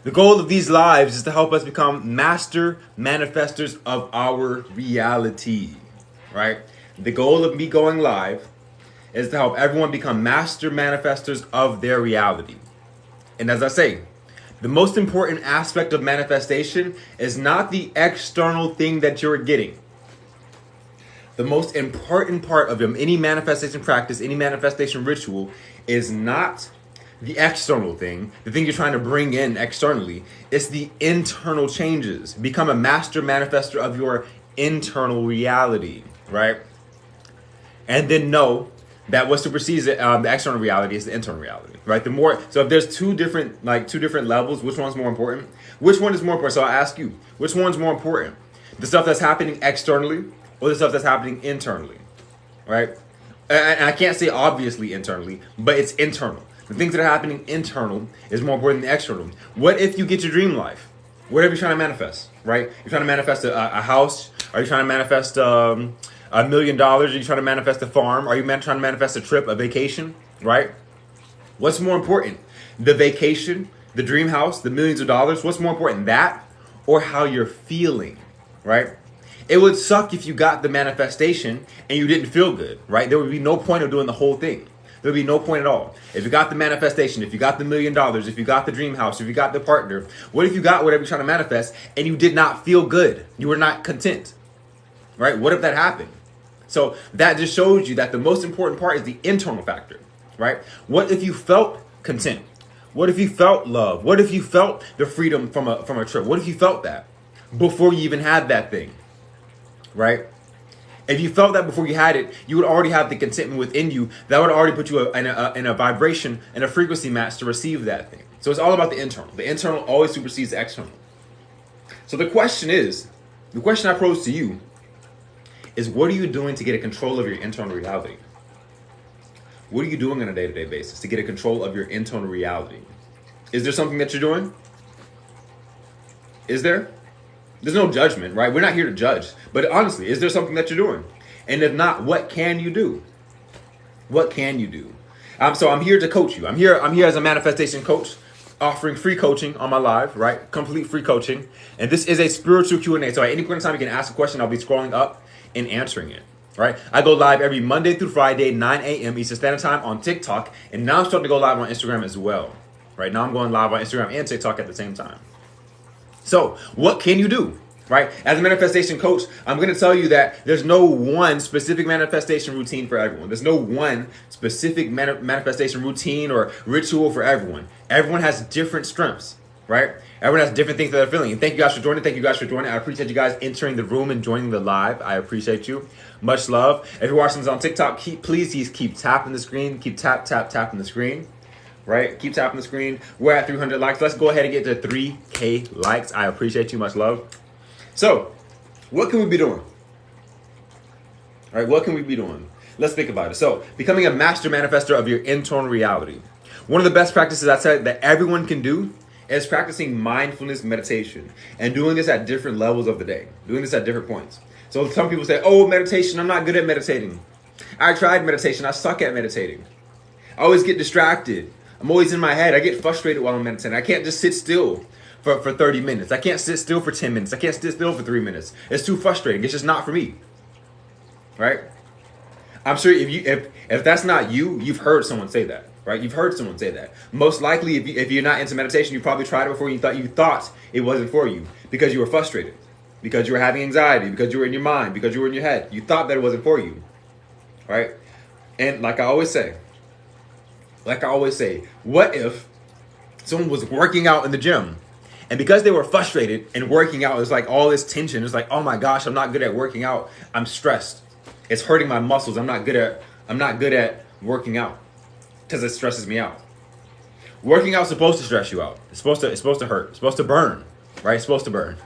The goal of these lives is to help us become master manifestors of our reality, right? The goal of me going live is to help everyone become master manifestors of their reality. And as I say, the most important aspect of manifestation is not the external thing that you're getting. The most important part of any manifestation practice, any manifestation ritual, is not the external thing, the thing you're trying to bring in externally. It's the internal changes. Become a master manifestor of your internal reality, right? And then know that what supersedes the external reality is the internal reality, right? So if there's two different levels, which one's more important? Which one is more important? So I ask you, which one's more important? The stuff that's happening externally or the stuff that's happening internally, right? And I can't say obviously internally, but it's internal. The things that are happening internal is more important than external. What if you get your dream life? Whatever you're trying to manifest, right? You're trying to manifest a house. Are you trying to manifest $1 million? Are you trying to manifest a farm? Are you trying to manifest a trip, a vacation, right? What's more important? The vacation, the dream house, the millions of dollars? What's more important, that or how you're feeling, right? It would suck if you got the manifestation and you didn't feel good, right? There would be no point of doing the whole thing. There would be no point at all. If you got the manifestation, if you got the $1 million, if you got the dream house, if you got the partner, what if you got whatever you're trying to manifest and you did not feel good? You were not content, right? What if that happened? So that just shows you that the most important part is the internal factor, right? What if you felt content? What if you felt love? What if you felt the freedom from a trip? What if you felt that before you even had that thing, right? If you felt that before you had it, you would already have the contentment within you. That would already put you in a vibration and a frequency match to receive that thing. So it's all about the internal. The internal always supersedes the external. So the question I pose to you is, what are you doing to get a control of your internal reality? What are you doing on a day-to-day basis to get a control of your internal reality? Is there something that you're doing? Is there? There's no judgment, right? We're not here to judge. But honestly, is there something that you're doing? And if not, what can you do? What can you do? So I'm here to coach you. I'm here as a manifestation coach, offering free coaching on my live, right? Complete free coaching. And this is a spiritual Q&A. So at any point in time, you can ask a question. I'll be scrolling up and answering it, right? I go live every Monday through Friday, 9 a.m. Eastern Standard Time on TikTok. And now I'm starting to go live on Instagram as well, right? Now I'm going live on Instagram and TikTok at the same time. So what can you do, right? As a manifestation coach, I'm going to tell you that there's no one specific manifestation routine for everyone. There's no one specific manifestation routine or ritual for everyone. Everyone has different strengths, right? Everyone has different things that they're feeling. And thank you guys for joining. Thank you guys for joining. I appreciate you guys entering the room and joining the live. I appreciate you. Much love. If you're watching this on TikTok, please keep tapping the screen. Keep tapping the screen. Right? Keep tapping the screen. We're at 300 likes. Let's go ahead and get to 3K likes. I appreciate you. Much love. So, what can we be doing? All right, what can we be doing? Let's think about it. So, becoming a master manifestor of your internal reality. One of the best practices I said that everyone can do is practicing mindfulness meditation and doing this at different levels of the day, doing this at different points. So some people say, oh, meditation, I'm not good at meditating. I tried meditation. I suck at meditating. I always get distracted. I'm always in my head. I get frustrated while I'm meditating. I can't just sit still for 30 minutes. I can't sit still for 10 minutes. I can't sit still for 3 minutes. It's too frustrating. It's just not for me. Right? I'm sure if that's not you, you've heard someone say that. Right? You've heard someone say that. Most likely, if you're not into meditation, you probably tried it before. You thought it wasn't for you because you were frustrated, because you were having anxiety, because you were in your mind, because you were in your head. You thought that it wasn't for you. Right? And like I always say, what if someone was working out in the gym, and because they were frustrated and working out, it's like all this tension. It's like, oh my gosh, I'm not good at working out. I'm stressed. It's hurting my muscles. I'm not good at working out because it stresses me out. Working out is supposed to stress you out. It's supposed to hurt. It's supposed to burn, right? It's supposed to burn.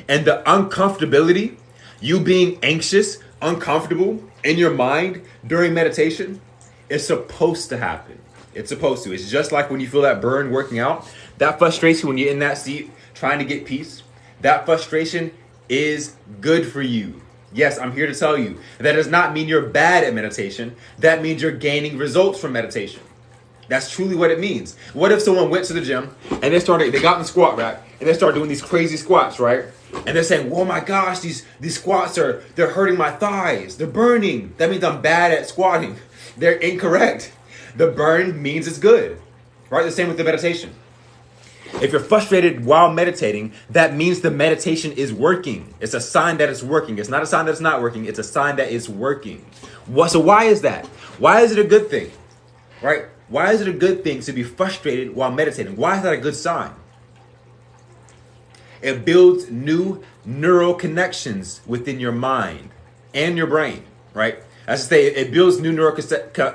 And the uncomfortability, you being anxious, uncomfortable in your mind during meditation, is supposed to happen. It's supposed to. It's just like when you feel that burn working out, that frustration when you're in that seat trying to get peace, that frustration is good for you. Yes, I'm here to tell you that does not mean you're bad at meditation. That means you're gaining results from meditation, That's truly what it means. What if someone went to the gym and they got in the squat rack and they start doing these crazy squats, right? And they're saying, "Oh my gosh, these squats they're hurting my thighs. They're burning. That means I'm bad at squatting." They're incorrect. The burn means it's good, right? The same with the meditation. If you're frustrated while meditating, that means the meditation is working. It's a sign that it's working. It's not a sign that it's not working. It's a sign that it's working. So why is that? Why is it a good thing, right? Why is it a good thing to be frustrated while meditating? Why is that a good sign? It builds new neural connections within your mind and your brain, right? As I say, it builds new neural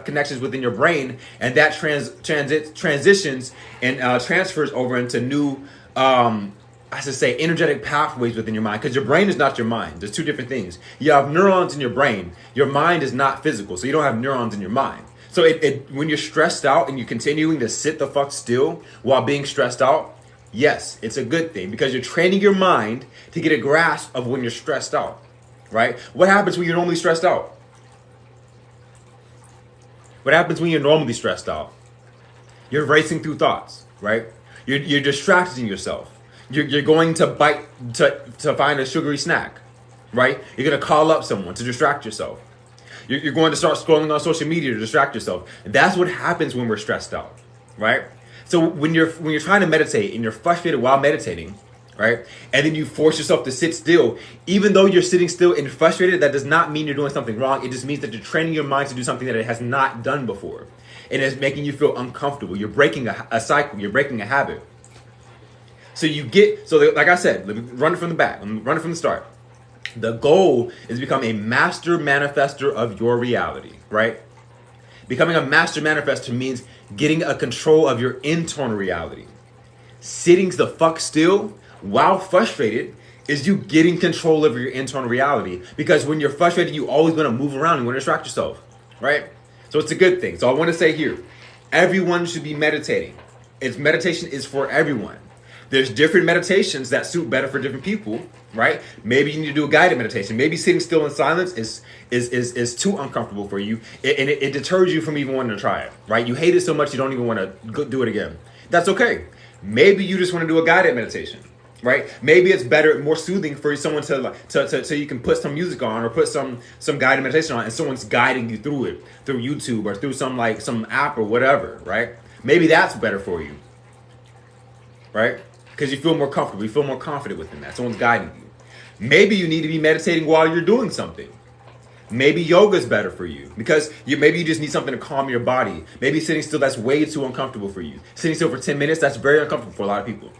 connections within your brain, and that transitions and transfers over into new, energetic pathways within your mind. Because your brain is not your mind. There's two different things. You have neurons in your brain. Your mind is not physical, so you don't have neurons in your mind. So when you're stressed out and you're continuing to sit the fuck still while being stressed out, yes, it's a good thing because you're training your mind to get a grasp of when you're stressed out, right? What happens when you're normally stressed out? What happens when you're normally stressed out? You're racing through thoughts, right? You're distracting yourself. You're going to bite to find a sugary snack, right? You're going to call up someone to distract yourself. You're going to start scrolling on social media to distract yourself. And that's what happens when we're stressed out, right? So when you're trying to meditate and you're frustrated while meditating, right? And then you force yourself to sit still, even though you're sitting still and frustrated, that does not mean you're doing something wrong. It just means that you're training your mind to do something that it has not done before. And it's making you feel uncomfortable. You're breaking a cycle. You're breaking a habit. So like I said, let me run it from the back. I'm running from the start. The goal is to become a master manifestor of your reality, right? Becoming a master manifestor means getting a control of your internal reality. Sitting the fuck still while frustrated is you getting control over your internal reality. Because when you're frustrated, you always want to move around and want to distract yourself, right? So it's a good thing. So I want to say here, everyone should be meditating. Meditation is for everyone. There's different meditations that suit better for different people, right? Maybe you need to do a guided meditation. Maybe sitting still in silence is too uncomfortable for you, and it deters you from even wanting to try it, right? You hate it so much you don't even want to do it again. That's okay. Maybe you just want to do a guided meditation, right? Maybe it's better, more soothing for someone to so you can put some music on or put some guided meditation on, and someone's guiding you through it through YouTube or through some app or whatever, right? Maybe that's better for you, right? Because you feel more comfortable, you feel more confident within that. Someone's guiding you. Maybe you need to be meditating while you're doing something. Maybe yoga is better for you because maybe you just need something to calm your body. Maybe sitting still, that's way too uncomfortable for you. Sitting still for 10 minutes, that's very uncomfortable for a lot of people.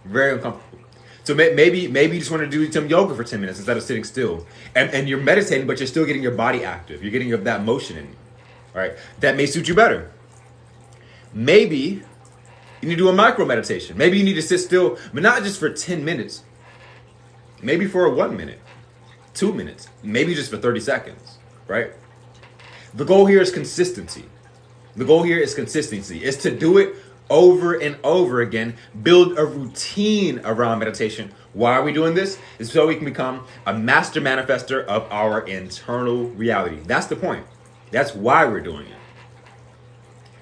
Very uncomfortable. So maybe you just want to do some yoga for 10 minutes instead of sitting still. And you're meditating, but you're still getting your body active. You're getting that motion in you. All right? That may suit you better. Maybe you need to do a micro meditation. Maybe you need to sit still, but not just for 10 minutes. Maybe for 1 minute, 2 minutes, maybe just for 30 seconds, right? The goal here is consistency. The goal here is consistency. It's to do it over and over again, build a routine around meditation. Why are we doing this? It's so we can become a master manifestor of our internal reality. That's the point. That's why we're doing it.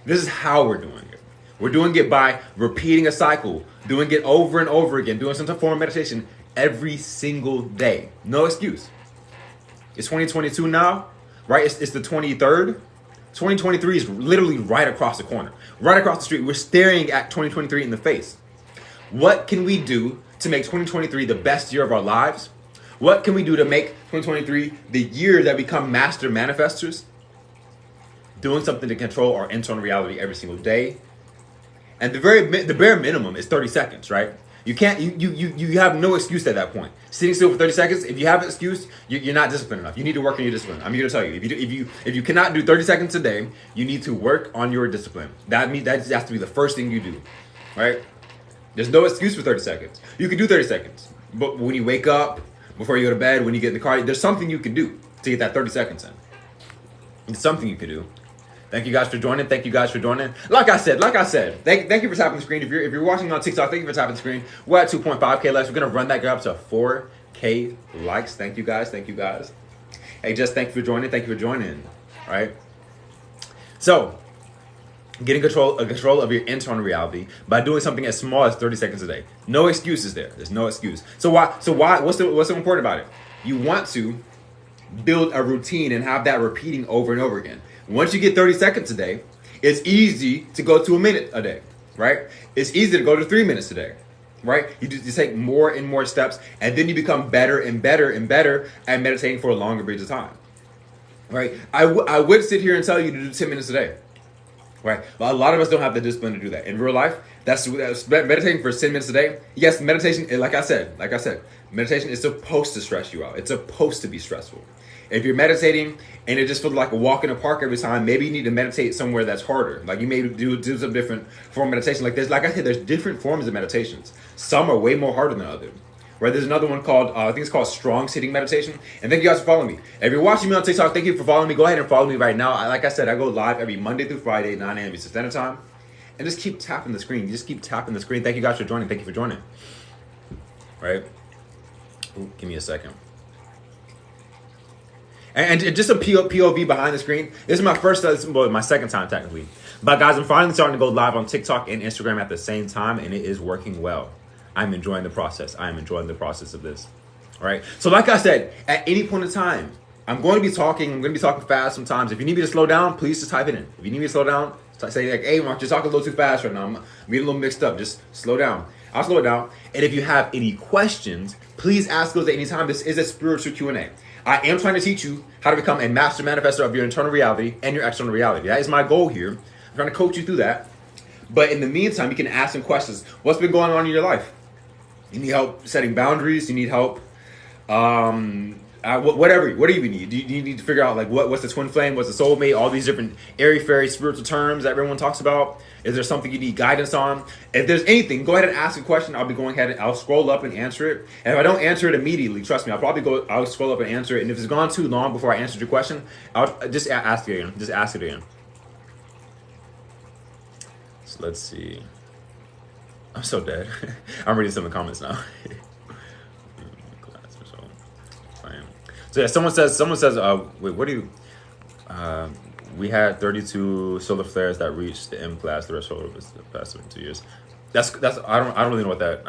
This is how we're doing it. We're doing it by repeating a cycle, doing it over and over again, doing some form of meditation every single day. No excuse. It's 2022 now, right? It's the 23rd. 2023 is literally right across the corner, right across the street. We're staring at 2023 in the face. What can we do to make 2023 the best year of our lives? What can we do to make 2023 the year that we become master manifestors? Doing something to control our internal reality every single day. And the bare minimum is 30 seconds, right? You can't, you have no excuse at that point. Sitting still for 30 seconds, if you have an excuse, you're not disciplined enough. You need to work on your discipline. I'm here to tell you, if you cannot do 30 seconds a day, you need to work on your discipline. That has to be the first thing you do, right? There's no excuse for 30 seconds. You can do 30 seconds, but when you wake up, before you go to bed, when you get in the car, there's something you can do to get that 30 seconds in. It's something you can do. Thank you guys for joining. Thank you guys for joining. Like I said, thank you for tapping the screen. If you're watching on TikTok, thank you for tapping the screen. We're at 2.5K likes. We're gonna run that up to 4K likes. Thank you guys. Thank you guys. Hey, just thank you for joining. Thank you for joining. All right. So getting control of your internal reality by doing something as small as 30 seconds a day. No excuses there. There's no excuse. So why what's so important about it? You want to build a routine and have that repeating over and over again. Once you get 30 seconds a day, it's easy to go to a minute a day, right? It's easy to go to 3 minutes a day, right? You take more and more steps, and then you become better and better and better at meditating for longer periods of time, right? I would sit here and tell you to do 10 minutes a day, right? But a lot of us don't have the discipline to do that. In real life, that's meditating for 10 minutes a day. Yes, meditation, like I said, meditation is supposed to stress you out. It's supposed to be stressful. If you're meditating and it just feels like a walk in the park every time, maybe you need to meditate somewhere that's harder. Like you may do some different form of meditation. Like I said, there's different forms of meditations. Some are way more harder than others. Right? There's another one called, I think it's called strong sitting meditation. And thank you guys for following me. If you're watching me on TikTok, thank you for following me. Go ahead and follow me right now. Like I said, I go live every Monday through Friday, 9 a.m. Eastern Standard Time. And just keep tapping the screen. Just keep tapping the screen. Thank you guys for joining. Thank you for joining. Right? Ooh, give me a second. And just a POV behind the screen. This is my second time technically. But guys, I'm finally starting to go live on TikTok and Instagram at the same time, and it is working well. I'm enjoying the process. I am enjoying the process of this. All right. So like I said, at any point in time, I'm going to be talking. I'm going to be talking fast sometimes. If you need me to slow down, please just type it in. If you need me to slow down, say like, hey, Mark, you're talking a little too fast right now. I'm getting a little mixed up. Just slow down. I'll slow it down. And if you have any questions, please ask those at any time. This is a spiritual Q&A. I am trying to teach you how to become a master manifestor of your internal reality and your external reality. That is my goal here. I'm trying to coach you through that. But in the meantime, you can ask some questions. What's been going on in your life? You need help setting boundaries? You need help, whatever you need. You need to figure out like what's the twin flame, what's the soulmate, all these different airy-fairy spiritual terms that everyone talks about. Is there something you need guidance on? If there's anything, go ahead and ask a question. I'll be going ahead and I'll scroll up and answer it. And if I don't answer it immediately, trust me, I'll scroll up and answer it. And if it's gone too long before I answered your question, I'll just ask it again. Just ask it again. So let's see. I'm so dead. I'm reading some of the comments now. So yeah, someone says, wait, what do you, we had 32 solar flares that reached the M class threshold over the past 2 years. That's, I don't really know what that,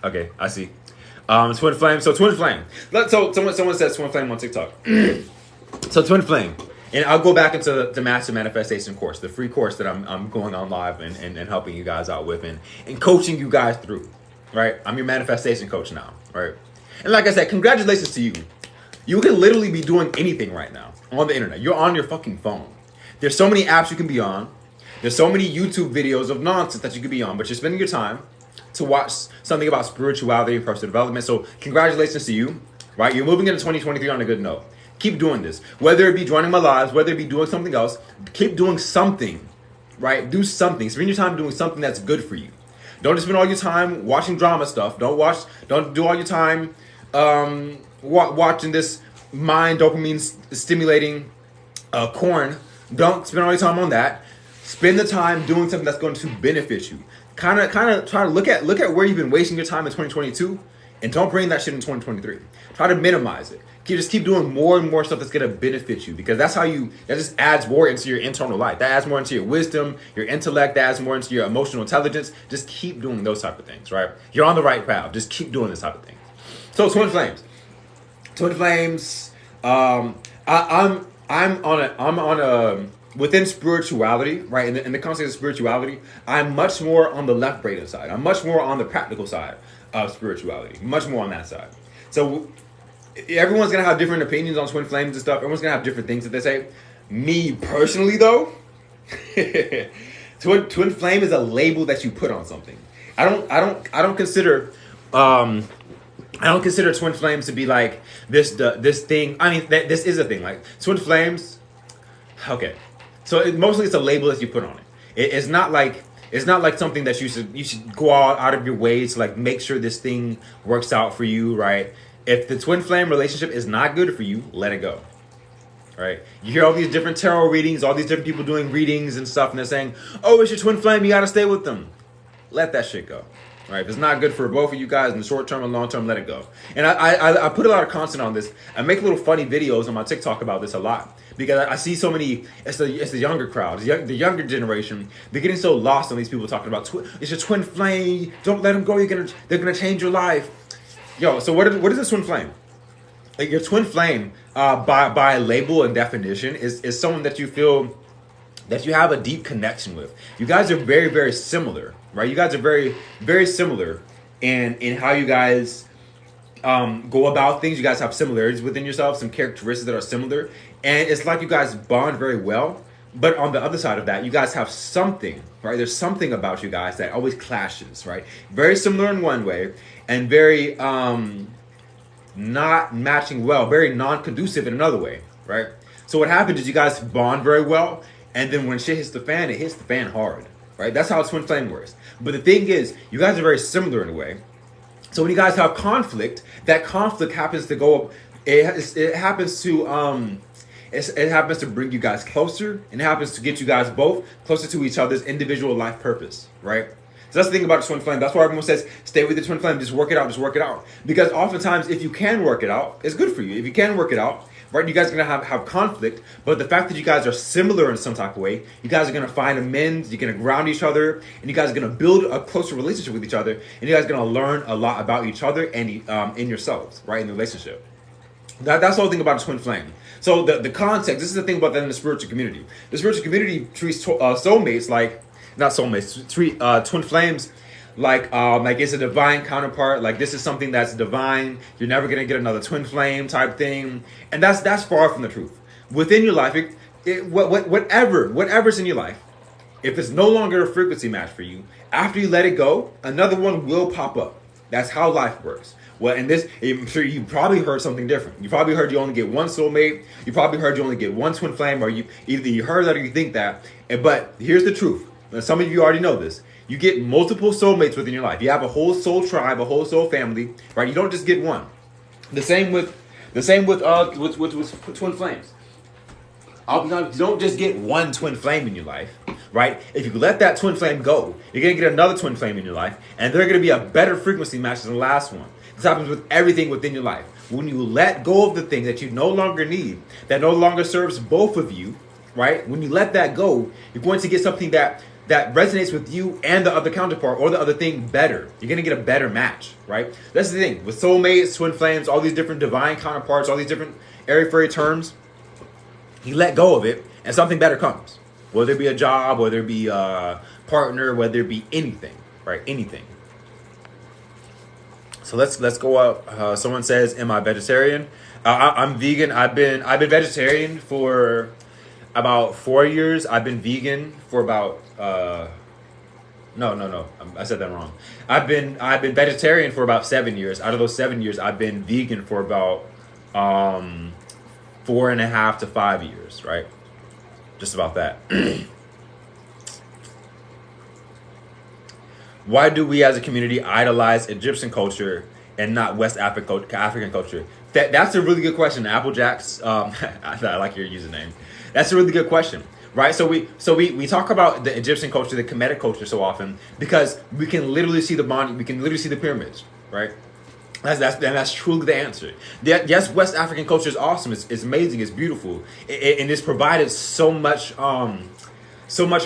okay, I see. Twin flame, so twin flame. So someone says twin flame on TikTok. So twin flame. And I'll go back into the Master Manifestation course, the free course that I'm going on live and helping you guys out with and coaching you guys through, right? I'm your manifestation coach now, right? And like I said, congratulations to you. You can literally be doing anything right now on the internet. You're on your fucking phone. There's so many apps you can be on. There's so many YouTube videos of nonsense that you could be on, but you're spending your time to watch something about spirituality and personal development. So congratulations to you, right? You're moving into 2023 on a good note. Keep doing this. Whether it be joining my lives, whether it be doing something else, keep doing something, right? Do something. Spend your time doing something that's good for you. Don't just spend all your time watching drama stuff. Don't do all your time watching this mind dopamine stimulating corn. Don't spend all your time on that. Spend the time doing something that's going to benefit you. Kind of try to look at where you've been wasting your time in 2022 and don't bring that shit in 2023. Try to minimize it. Just keep doing more and more stuff that's going to benefit you because that just adds more into your internal life. That adds more into your wisdom, your intellect, that adds more into your emotional intelligence. Just keep doing those type of things, right? You're on the right path. Just keep doing this type of thing. So twin flames. I'm on a within spirituality, right? In the concept of spirituality, I'm much more on the left brain side. I'm much more on the practical side of spirituality. Much more on that side. So everyone's gonna have different opinions on twin flames and stuff. Everyone's gonna have different things that they say. Me personally, though, twin flame is a label that you put on something. I don't consider twin flames to be like this thing. I mean, this is a thing. Like twin flames. Okay, so mostly it's a label that you put on it. It's not like something that you should go out of your way to like make sure this thing works out for you, right? If the twin flame relationship is not good for you, let it go. Right? You hear all these different tarot readings, all these different people doing readings and stuff, and they're saying, "Oh, it's your twin flame. You gotta stay with them." Let that shit go. Right? If it's not good for both of you guys in the short term and long term, let it go. And I put a lot of content on this. I make little funny videos on my TikTok about this a lot because I see so many. It's the younger crowd, the younger generation. They're getting so lost on these people talking about it's your twin flame. Don't let them go. They're gonna change your life. Yo, so what is a twin flame? Like your twin flame, by label and definition, is someone that you feel that you have a deep connection with. You guys are very, very similar, right? You guys are very, very similar in how you guys go about things. You guys have similarities within yourselves, some characteristics that are similar. And it's like you guys bond very well. But on the other side of that, you guys have something, right? There's something about you guys that always clashes, right? Very similar in one way and very not matching well, very non-conducive in another way, right? So what happens is you guys bond very well. And then when shit hits the fan, it hits the fan hard, right? That's how a twin flame works. But the thing is, you guys are very similar in a way. So when you guys have conflict, that conflict happens to go. It happens to bring you guys closer, and it happens to get you guys both closer to each other's individual life purpose, right? So that's the thing about the twin flame. That's why everyone says, stay with the twin flame. Just work it out. Just work it out. Because oftentimes, if you can work it out, it's good for you. If you can work it out, right, you guys are going to have conflict. But the fact that you guys are similar in some type of way, you guys are going to find amends. You're going to ground each other. And you guys are going to build a closer relationship with each other. And you guys are going to learn a lot about each other and in yourselves, right, in the relationship. That's the whole thing about a twin flame. So the context, this is the thing about that in the spiritual community. The spiritual community treats soulmates like, not soulmates, treat twin flames like it's a divine counterpart. Like this is something that's divine. You're never gonna get another twin flame type thing, and that's far from the truth. Within your life, whatever's in your life, if it's no longer a frequency match for you, after you let it go, another one will pop up. That's how life works. Well, and this, I'm sure you probably heard something different. You probably heard you only get one soulmate. You probably heard you only get one twin flame, or either you heard that or you think that. But here's the truth. And some of you already know this. You get multiple soulmates within your life. You have a whole soul tribe, a whole soul family, right? You don't just get one. The same with twin flames. Oftentimes, you don't just get one twin flame in your life, right? If you let that twin flame go, you're going to get another twin flame in your life, and they're going to be a better frequency match than the last one. This happens with everything within your life. When you let go of the thing that you no longer need, that no longer serves both of you, right? When you let that go, you're going to get something that resonates with you and the other counterpart or the other thing better. You're going to get a better match, right? That's the thing. With soulmates, twin flames, all these different divine counterparts, all these different airy-fairy terms, you let go of it and something better comes. Whether it be a job, whether it be a partner, whether it be anything, right? Anything. So let's go up. Someone says, "Am I vegetarian?" I'm vegan. I've been vegetarian for about 4 years. I've been vegan for about no. I said that wrong. I've been vegetarian for about 7 years. Out of those 7 years, I've been vegan for about 4.5 to 5 years. Right, just about that. Why do we as a community idolize Egyptian culture and not West African culture? That's a really good question, Applejacks. I like your username. That's a really good question, right? So we talk about the Egyptian culture, the Kemetic culture so often because we can literally see the monument, we can literally see the pyramids, right? That's truly the answer. Yes, West African culture is awesome. It's amazing. It's beautiful, and it's provided so much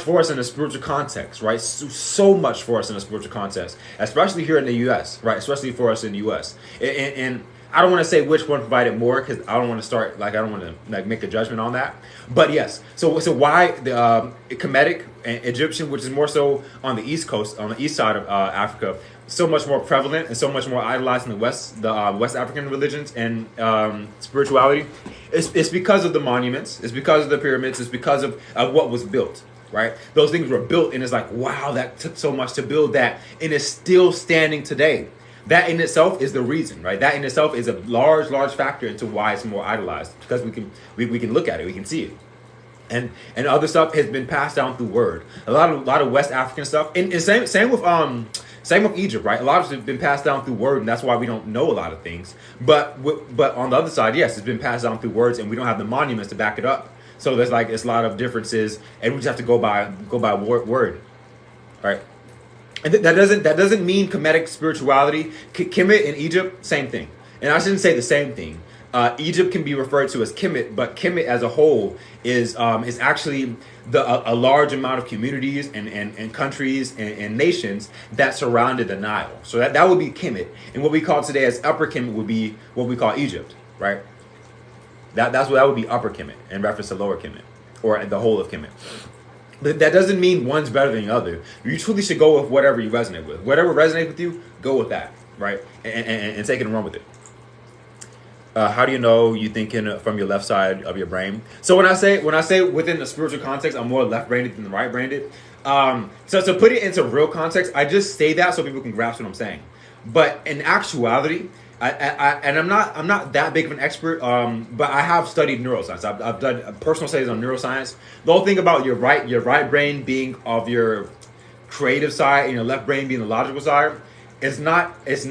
for us in a spiritual context, right? So much for us in a spiritual context, especially here in the U.S., right? Especially for us in the U.S. And I don't want to say which one provided more because I don't want to start I don't want to make a judgment on that. But yes, so why the Kemetic and Egyptian, which is more so on the East Coast, on the east side of Africa, so much more prevalent and so much more idolized in the West African religions and spirituality. It's because of the monuments. It's because of the pyramids. It's because of what was built. Right? Those things were built, and it's like, wow, that took so much to build that, and it's still standing today. That in itself is the reason, right? That in itself is a large factor into why it's more idolized, because we can look at it, we can see it, and other stuff has been passed down through word. A lot of West African stuff, and same with Egypt, right? A lot of it's been passed down through word, and that's why we don't know a lot of things. But on the other side, yes, it's been passed down through words, and we don't have the monuments to back it up. So it's a lot of differences, and we just have to go by word. All right. And that doesn't mean Kemetic spirituality. Kemet in Egypt, same thing. And I shouldn't say the same thing. Egypt can be referred to as Kemet, but Kemet as a whole is actually a large amount of communities and countries and nations that surrounded the Nile. So that would be Kemet. And what we call today as Upper Kemet would be what we call Egypt, right? That would be Upper Kemet in reference to Lower Kemet, or the whole of Kemet. But that doesn't mean one's better than the other. You truly should go with whatever you resonate with. Whatever resonates with you, go with that, right? And take it and run with it. How do you know you thinking from your left side of your brain? So when I say within the spiritual context, I'm more left-brained than right-brained. So to put it into real context, I just say that so people can grasp what I'm saying. But in actuality, I'm not that big of an expert, but I have studied neuroscience. I've done personal studies on neuroscience. The whole thing about your right brain being of your creative side and your left brain being the logical side, it's not as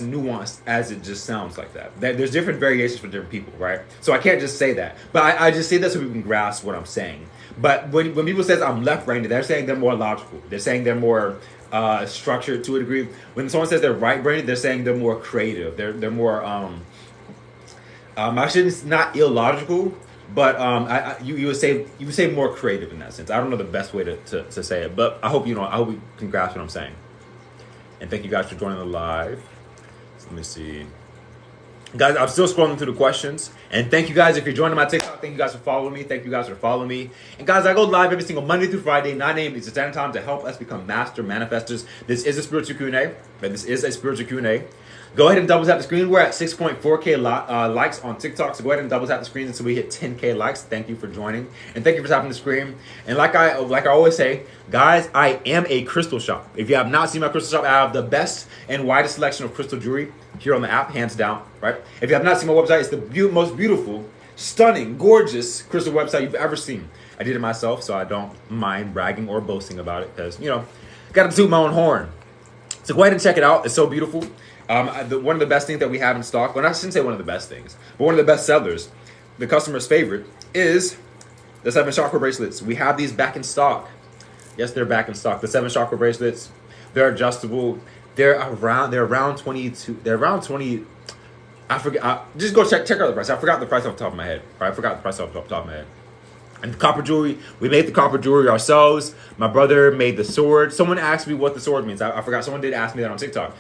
nuanced as it just sounds like that. There's different variations for different people, right? So I can't just say that, but I just say that so people can grasp what I'm saying. But when people say I'm left-brained, they're saying they're more logical. They're saying they're more structured to a degree. When someone says they're right-brained, they're saying they're more creative. They're more I shouldn't not illogical, but you would say more creative in that sense. I don't know the best way to say it, but I hope you can grasp what I'm saying. And thank you guys for joining the live. So let me see. Guys, I'm still scrolling through the questions. And thank you guys if you're joining my TikTok. Thank you guys for following me. Thank you guys for following me. And guys, I go live every single Monday through Friday, 9 a.m. Eastern Standard Time to help us become master manifestors. This is a spiritual Q&A. This is a spiritual Q&A. Go ahead and double tap the screen. We're at 6.4K likes on TikTok. So go ahead and double tap the screen until we hit 10K likes. Thank you for joining. And thank you for tapping the screen. And like I always say, guys, I am a crystal shop. If you have not seen my crystal shop, I have the best and widest selection of crystal jewelry here on the app, hands down, right? If you have not seen my website, it's the most beautiful, stunning, gorgeous crystal website you've ever seen. I did it myself, so I don't mind bragging or boasting about it because, got to toot my own horn. So go ahead and check it out. It's so beautiful. One of the best things that we have in stock, well, I shouldn't say one of the best things, but one of the best sellers, the customer's favorite, is the 7 chakra bracelets. We have these back in stock. Yes, they're back in stock. The 7 chakra bracelets, they're adjustable. They're around 22. They're around 20. I forget. Just go check out the price. I forgot the price off the top of my head. Right? I forgot the price off the top of my head. And the copper jewelry, we made the copper jewelry ourselves. My brother made the sword. Someone asked me what the sword means. I forgot. Someone did ask me that on TikTok.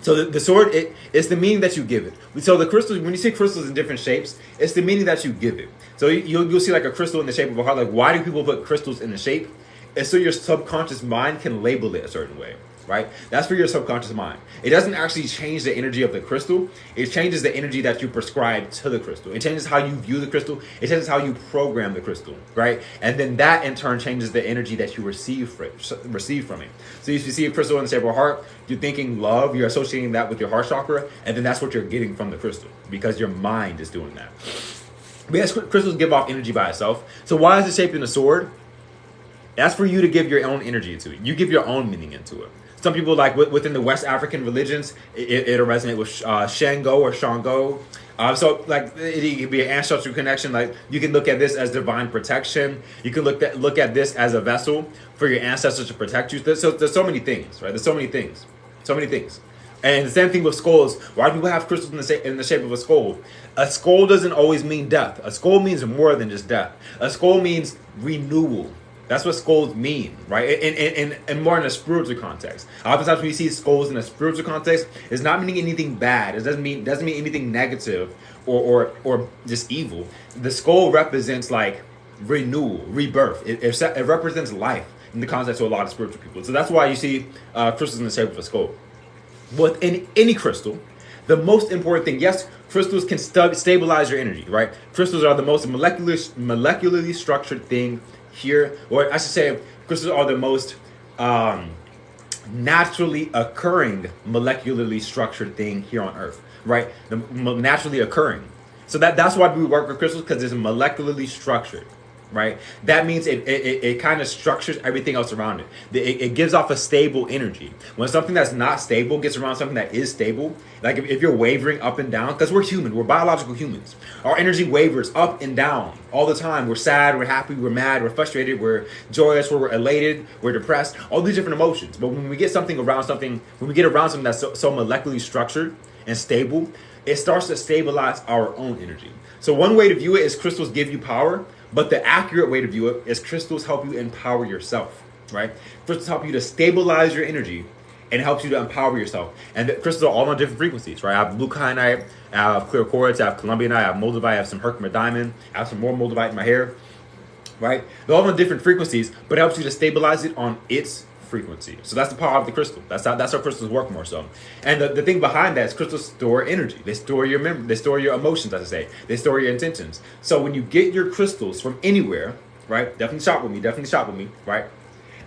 So the sword, it's the meaning that you give it. So the crystals, when you see crystals in different shapes, it's the meaning that you give it. So you'll see like a crystal in the shape of a heart. Like, why do people put crystals in the shape? It's so your subconscious mind can label it a certain way, right? That's for your subconscious mind. It doesn't actually change the energy of the crystal. It changes the energy that you prescribe to the crystal. It changes how you view the crystal. It changes how you program the crystal, right? And then that in turn changes the energy that you receive from it. So if you see a crystal in the shape of a heart, you're thinking love, you're associating that with your heart chakra, and then that's what you're getting from the crystal because your mind is doing that. But yes, crystals give off energy by itself. So why is it shaped in a sword? That's for you to give your own energy to it. You give your own meaning into it. Some people, like within the West African religions, it'll resonate with Shango or Shango. So like it could be an ancestral connection. Like you can look at this as divine protection. You can look at this as a vessel for your ancestors to protect you. There's so many things, right? There's so many things. And the same thing with skulls. Why do people have crystals in the shape of a skull? A skull doesn't always mean death. A skull means more than just death. A skull means renewal. That's what skulls mean, right? And more in a spiritual context. Oftentimes when you see skulls in a spiritual context, it's not meaning anything bad. It doesn't mean anything negative or just evil. The skull represents like renewal, rebirth. It represents life in the context of a lot of spiritual people. So that's why you see crystals in the shape of a skull. But in any crystal, the most important thing, yes, crystals can stabilize your energy, right? Crystals are the most molecularly structured thing here, or I should say, crystals are the most naturally occurring, molecularly structured thing here on Earth, right? Naturally occurring. So that's why we work with crystals, because it's molecularly structured, right? That means it kind of structures everything else around it. It gives off a stable energy. When something that's not stable gets around something that is stable, like if you're wavering up and down, because we're human, we're biological humans. Our energy wavers up and down all the time. We're sad, we're happy, we're mad, we're frustrated, we're joyous, we're elated, we're depressed, all these different emotions. But when we get around something that's so molecularly structured and stable, it starts to stabilize our own energy. So one way to view it is crystals give you power, but the accurate way to view it is crystals help you empower yourself, right? Crystals help you to stabilize your energy and helps you to empower yourself. And the crystals are all on different frequencies, right? I have blue kyanite, I have clear quartz, I have columbianite, I have moldavite, I have some herkimer diamond, I have some more moldavite in my hair, right? They're all on different frequencies, but it helps you to stabilize it on its frequency. So that's the power of the crystal. That's how crystals work more so. And the thing behind that is crystals store energy. They store your memory. They store your emotions, as I say. They store your intentions. So when you get your crystals from anywhere, right? Definitely shop with me, right?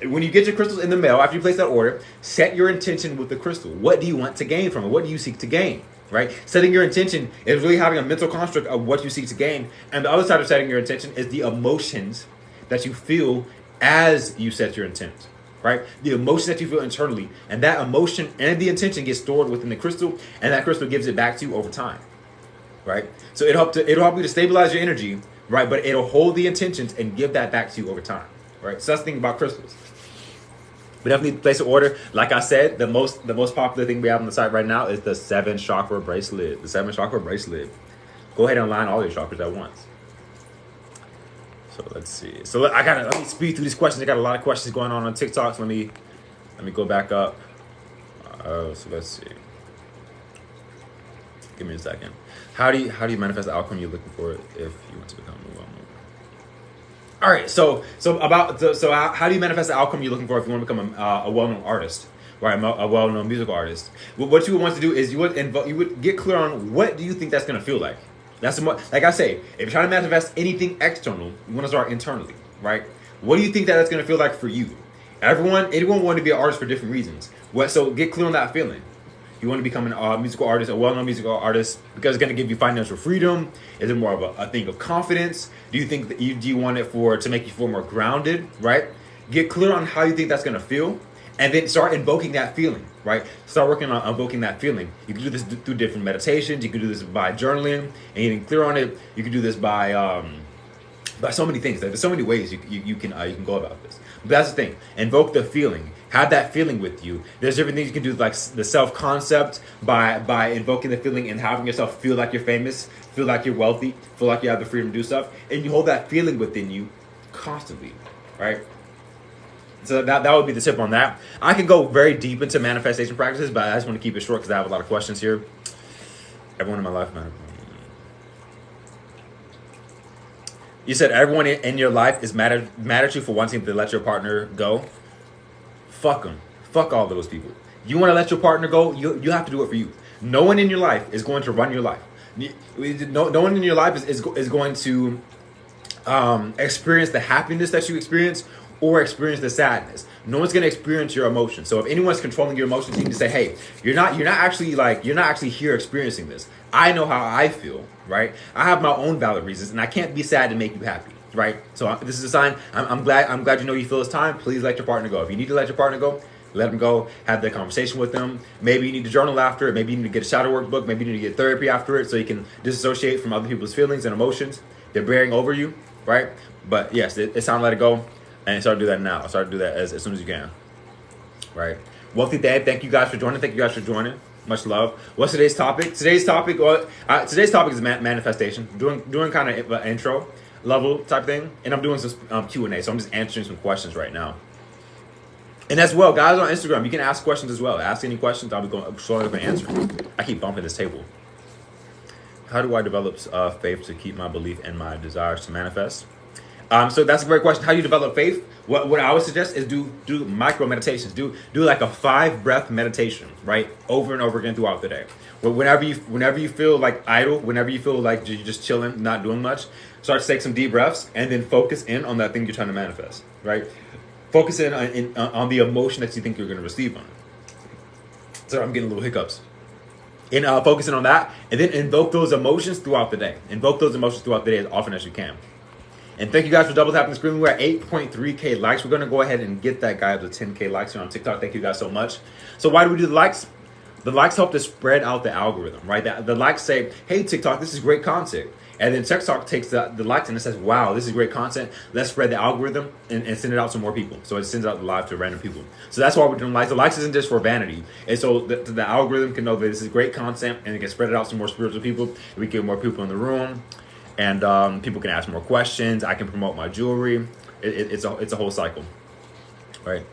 When you get your crystals in the mail, after you place that order, set your intention with the crystal. What do you want to gain from it? What do you seek to gain? Right? Setting your intention is really having a mental construct of what you seek to gain. And the other side of setting your intention is the emotions that you feel as you set your intent. Right? The emotion that you feel internally, and that emotion and the intention gets stored within the crystal, and that crystal gives it back to you over time. Right? So it'll help you to stabilize your energy, right? But it'll hold the intentions and give that back to you over time. Right? So that's the thing about crystals. We definitely place an order. Like I said, the most popular thing we have on the site right now is the 7 chakra bracelet. The 7 chakra bracelet. Go ahead and align all your chakras at once. So let's see. So let me speed through these questions. I got a lot of questions going on Tik Tok. So let me go back up. So let's see. Give me a second. How do you manifest the outcome you're looking for if you want to become a well-known? All right. So how do you manifest the outcome you're looking for if you want to become a well-known artist? Right, a well-known musical artist. What you would want to do is you would get clear on what do you think that's going to feel like. That's like I say, if you're trying to manifest anything external, you want to start internally, right? What do you think that's going to feel like for you? Anyone want to be an artist for different reasons. So get clear on that feeling. You want to become a musical artist, a well-known musical artist, because it's going to give you financial freedom. Is it more of a thing of confidence? Do you think do you want it to make you feel more grounded, right? Get clear on how you think that's going to feel. And then start invoking that feeling, right? Start working on invoking that feeling. You can do this through different meditations. You can do this by journaling and getting clear on it. You can do this by so many things. There's so many ways you can go about this. But that's the thing. Invoke the feeling. Have that feeling with you. There's different things you can do, like the self-concept by invoking the feeling and having yourself feel like you're famous, feel like you're wealthy, feel like you have the freedom to do stuff, and you hold that feeling within you constantly, right? So that would be the tip on that. I can go very deep into manifestation practices, but I just want to keep it short because I have a lot of questions here. Everyone in my life, man. You said everyone in your life is mad at you for wanting to let your partner go. Fuck them. Fuck all those people. You want to let your partner go, you have to do it for you. No one in your life is going to run your life. No one in your life is going to experience the happiness that you experience or experience the sadness. No one's gonna experience your emotions. So if anyone's controlling your emotions, you need to say, hey, you're not actually here experiencing this. I know how I feel, right? I have my own valid reasons, and I can't be sad to make you happy, right? So this is a sign. I'm glad you know you feel it's time. Please let your partner go. If you need to let your partner go, let them go. Have that conversation with them. Maybe you need to journal after it. Maybe you need to get a shadow workbook. Maybe you need to get therapy after it so you can disassociate from other people's feelings and emotions. They're bearing over you, right? But yes, it's time to let it go. And start to do that now. Start to do that as soon as you can. Right? Wealthy Dad, thank you guys for joining. Much love. What's today's topic? Today's topic is manifestation. Doing kind of an intro level type thing. And I'm doing some Q&A. So I'm just answering some questions right now. And as well, guys on Instagram, you can ask questions as well. Ask any questions. I'll be showing up and answering. I keep bumping this table. How do I develop faith to keep my belief and my desires to manifest? So that's a great question. How do you develop faith? What I would suggest is do micro meditations. Do like a 5-breath meditation, right? Over and over again throughout the day. Whenever you feel like idle, whenever you feel like you're just chilling, not doing much, start to take some deep breaths and then focus in on that thing you're trying to manifest, right? Focus in on the emotion that you think you're going to receive on it. So I'm getting little hiccups. And focusing on that, and then invoke those emotions throughout the day. Invoke those emotions throughout the day as often as you can. And thank you guys for double tapping the screen. We're at 8.3K likes. We're going to go ahead and get that guy to 10K likes here on TikTok. Thank you guys so much. So why do we do the likes? The likes help to spread out the algorithm, right? The likes say, hey, TikTok, this is great content. And then TikTok takes the likes and it says, wow, this is great content. Let's spread the algorithm and send it out to more people. So it sends out the live to random people. So that's why we're doing likes. The likes isn't just for vanity. And so the algorithm can know that this is great content and it can spread it out to more spiritual people. We get more people in the room and people can ask more questions. I can promote my jewelry. It's a whole cycle, right?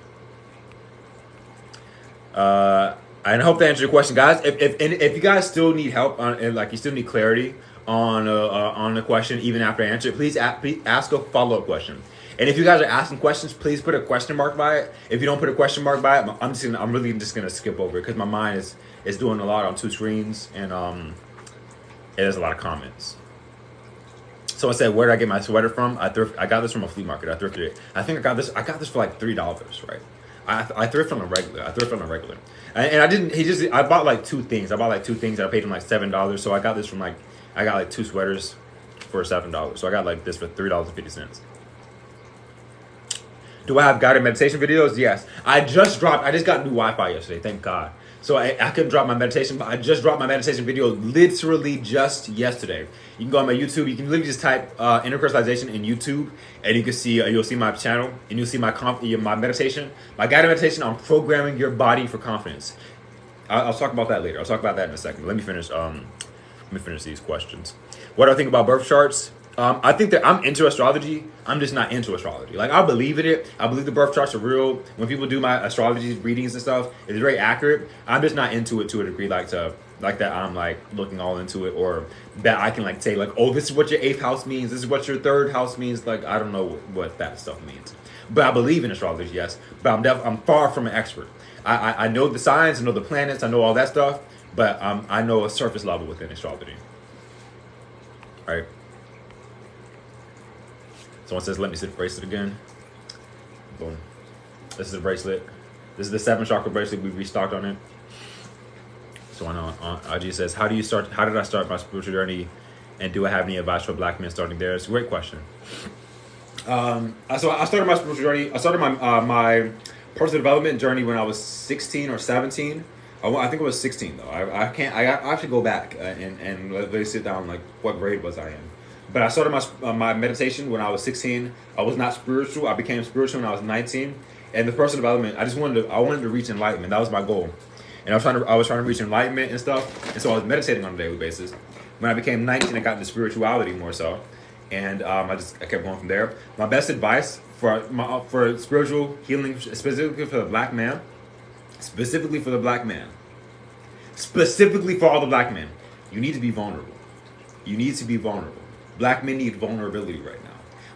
And I hope that answered your question, guys. If you guys still need help and like you still need clarity on the question even after I answer it, please ask a follow-up question. And if you guys are asking questions, please put a question mark by it. If you don't put a question mark by it, I'm really just gonna skip over it because my mind is doing a lot on two screens and there's a lot of comments. Someone said, where did I get my sweater from? I got this from a flea market. I thrifted it. I think I got this for like $3, right? I thrift on a regular. And I didn't. I bought like two things. And I paid him like $7. So I got this from I got like two sweaters for $7. So I got like this for $3.50. Do I have guided meditation videos? Yes. I just got new Wi-Fi yesterday. Thank God. So I couldn't drop my meditation, but I just dropped my meditation video literally just yesterday. You can go on my YouTube. You can literally just type inner crystallization in YouTube, and you can see you'll see my channel, and you'll see my meditation, my guided meditation on programming your body for confidence. I'll talk about that later. I'll talk about that in a second. Let me finish these questions. What do I think about birth charts? I think that I'm into astrology. I'm just not into astrology. Like, I believe in it. I believe the birth charts are real. When people do my astrology readings and stuff, it's very accurate. I'm just not into it to a degree like that I'm like looking all into it, or that I can like say like, oh, this is what your 8th house means. This is what your 3rd house means. Like, I don't know what that stuff means. But I believe in astrology, yes. But I'm far from an expert. I know the signs, I know the planets, I know all that stuff. But I know a surface level within astrology. All right. Someone says, let me see the bracelet again. Boom. This is the bracelet. This is the 7 chakra bracelet. We restocked on it. So I know IG says, how did I start my spiritual journey? And do I have any advice for black men starting there? It's a great question. So I started my spiritual journey. I started my personal development journey when I was 16 or 17. I think it was 16 though. I have to go back and let me sit down like what grade was I in. But I started my meditation when I was 16. I was not spiritual. I became spiritual when I was 19. And the personal development, I wanted to reach enlightenment. That was my goal. And I was trying to reach enlightenment and stuff. And so I was meditating on a daily basis. When I became 19, I got into spirituality more so. And I kept going from there. My best advice for spiritual healing, specifically for the black man, specifically for all the black men, you need to be vulnerable. You need to be vulnerable. Black men need vulnerability right now.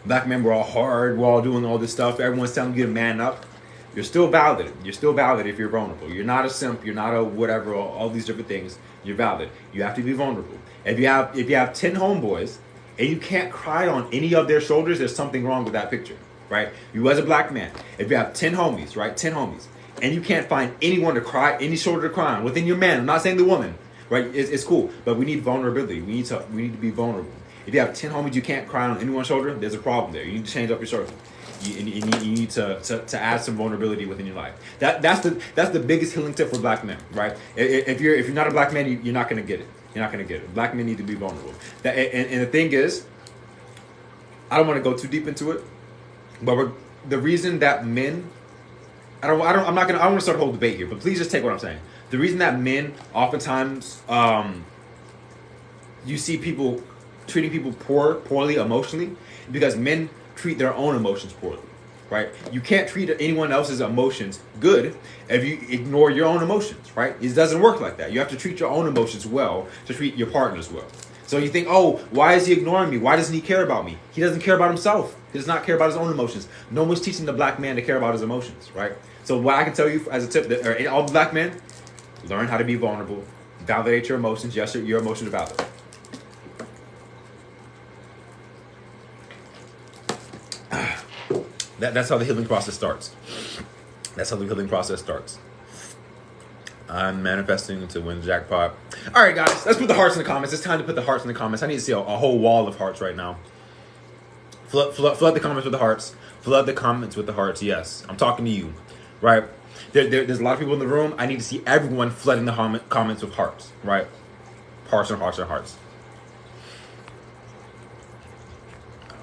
Black men, we're all hard. We're all doing all this stuff. Everyone's telling you to man up. You're still valid. You're still valid if you're vulnerable. You're not a simp. You're not a whatever. All these different things. You're valid. You have to be vulnerable. If you have 10 homeboys and you can't cry on any of their shoulders, there's something wrong with that picture, right? You as a black man, if you have 10 homies, right? 10 homies, and you can't find anyone to cry, any shoulder to cry on within your man. I'm not saying the woman, right? It's cool, but we need vulnerability. We need to be vulnerable. If you have 10 homies, you can't cry on anyone's shoulder, there's a problem there. You need to change up your circle. You need to add some vulnerability within your life. That's the biggest healing tip for black men, right? If you're not a black man, you're not gonna get it. You're not gonna get it. Black men need to be vulnerable. And the thing is, I don't want to go too deep into it, but the reason that men, I don't want to start a whole debate here, but please just take what I'm saying. The reason that men oftentimes you see people treating people poorly emotionally, because men treat their own emotions poorly, right? You can't treat anyone else's emotions good if you ignore your own emotions, right? It doesn't work like that. You have to treat your own emotions well to treat your partners well. So you think, oh, why is he ignoring me? Why doesn't he care about me? He doesn't care about himself. He does not care about his own emotions. No one's teaching the black man to care about his emotions, right? So what I can tell you as a tip, that all black men, learn how to be vulnerable, validate your emotions. Yes, your emotions are valid. That's how the healing process starts. I'm manifesting to win the jackpot. All right, guys, let's put the hearts in the comments. It's time to put the hearts in the comments. I need to see a whole wall of hearts right now. Flood the comments with the hearts. Flood the comments with the hearts. Yes, I'm talking to you, right? There's a lot of people in the room. I need to see everyone flooding the comments with hearts, right? Hearts and hearts and hearts.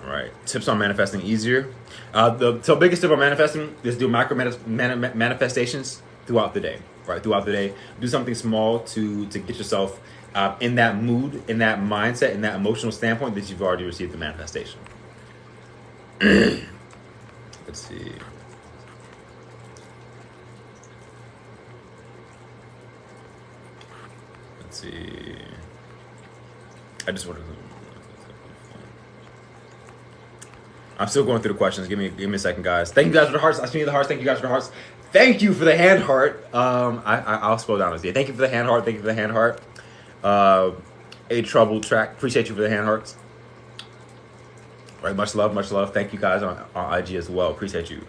All right. Tips on manifesting easier. The biggest tip on manifesting is do micro manifestations throughout the day, right? Throughout the day, do something small to get yourself in that mood, in that mindset, in that emotional standpoint that you've already received the manifestation. Let's see. Let's see. I just wanted to. I'm still going through the questions. Give me a second, guys. Thank you guys for the hearts. I see the hearts. Thank you guys for the hearts. Thank you for the hand heart. I'll scroll down and see. Thank you for the hand heart. Thank you for the hand heart. A trouble track. Appreciate you for the hand hearts. Right, much love, much love. Thank you guys on IG as well. Appreciate you.